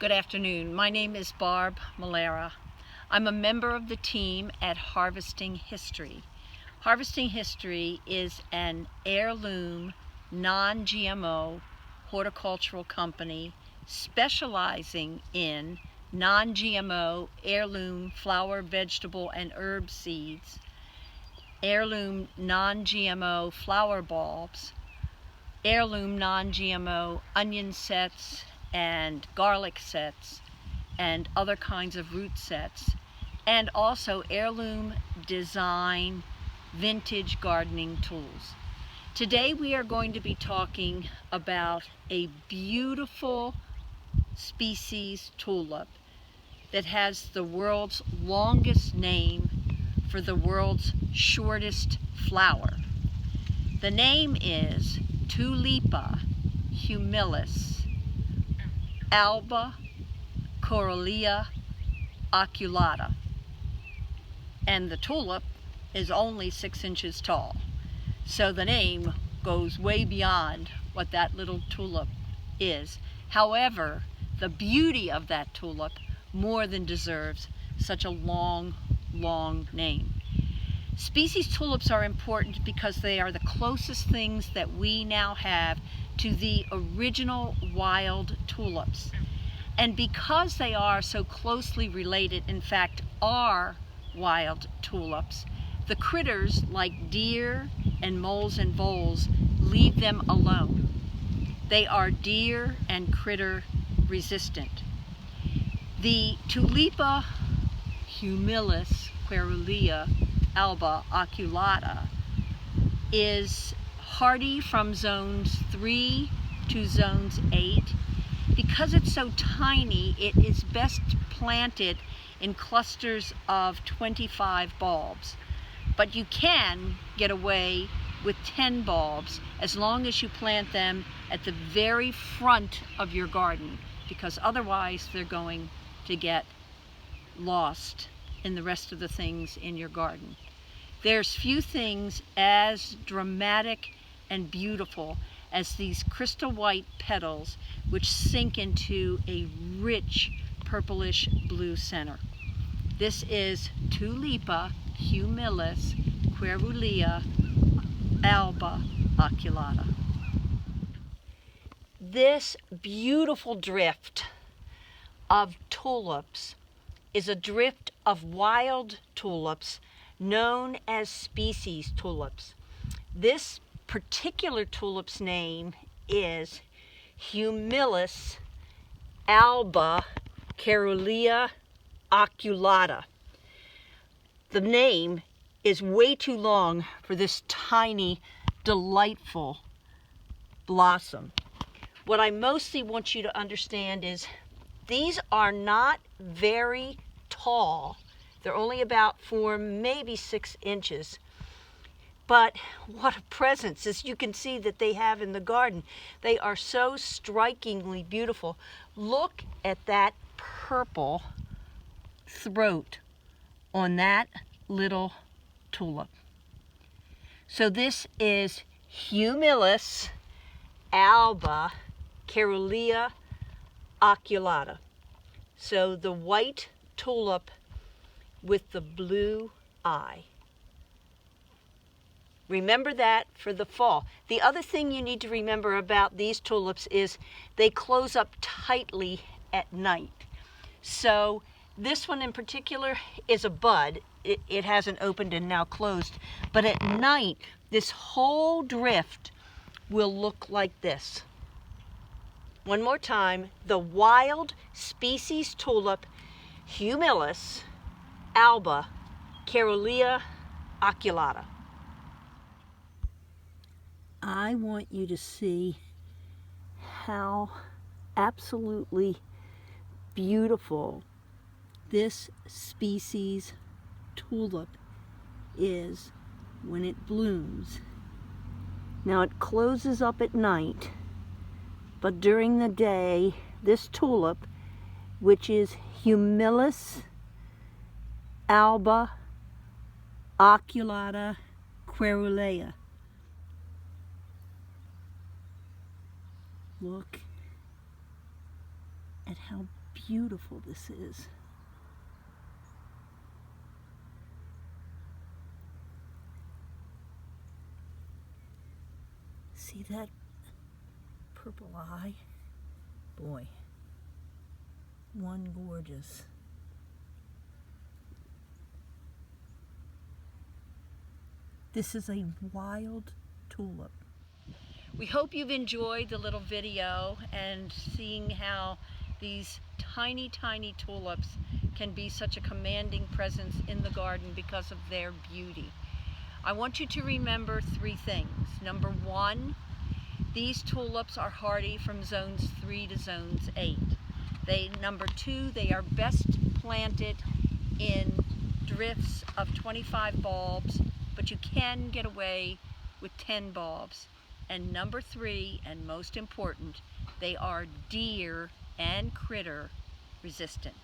Good afternoon. My name is Barb Melera. I'm a member of the team at Harvesting History. Harvesting History is an heirloom, non-GMO horticultural company specializing in non-GMO heirloom flower, vegetable, and herb seeds, heirloom non-GMO flower bulbs, heirloom non-GMO onion sets and garlic sets and other kinds of root sets, and also heirloom design vintage gardening tools. Today we are going to be talking about a beautiful species tulip that has the world's longest name for the world's shortest flower. The name is Tulipa Humilis Alba Coerulea Oculata, and the tulip is only 6 inches tall. So the name goes way beyond what that little tulip is. However, the beauty of that tulip more than deserves such a long name. Species tulips are important because they are the closest things that we now have to the original wild tulips. And because they are so closely related, in fact, are wild tulips, the critters like deer and moles and voles leave them alone. They are deer and critter resistant. The Tulipa Humilis Coerulea Alba Oculata is hardy from zones 3 to zones 8. Because it's so tiny, it is best planted in clusters of 25 bulbs. But you can get away with 10 bulbs as long as you plant them at the very front of your garden, because otherwise they're going to get lost in the rest of the things in your garden. There's few things as dramatic and beautiful as these crystal white petals which sink into a rich purplish blue center. This is Tulipa Humilis Coerulea Alba Oculata. This beautiful drift of tulips is a drift of wild tulips known as species tulips. This particular tulip's name is Humilis Alba Coerulea Oculata. The name is way too long for this tiny, delightful blossom. What I mostly want you to understand is these are not very tall. They're only about 4, maybe 6 inches. But what a presence, as you can see, that they have in the garden. They are so strikingly beautiful. Look at that purple throat on that little tulip. So this is Humilis Alba Coerulea Oculata. So the white tulip with the blue eye. Remember that for the fall. The other thing you need to remember about these tulips is they close up tightly at night. So this one in particular is a bud. It hasn't opened and now closed. But at night, this whole drift will look like this. One more time, the wild species tulip Humilis Alba Coerulea Oculata. I want you to see how absolutely beautiful this species tulip is when it blooms. Now it closes up at night, but during the day, this tulip, which is Humilis Alba Oculata Coerulea, look at how beautiful this is. See that purple eye? Boy, one gorgeous. This is a wild tulip. We hope you've enjoyed the little video and seeing how these tiny, tiny tulips can be such a commanding presence in the garden because of their beauty. I want you to remember 3 things. Number 1, these tulips are hardy from zones 3 to zones 8. Number 2, they are best planted in drifts of 25 bulbs, but you can get away with 10 bulbs. And number 3, and most important, they are deer and critter resistant.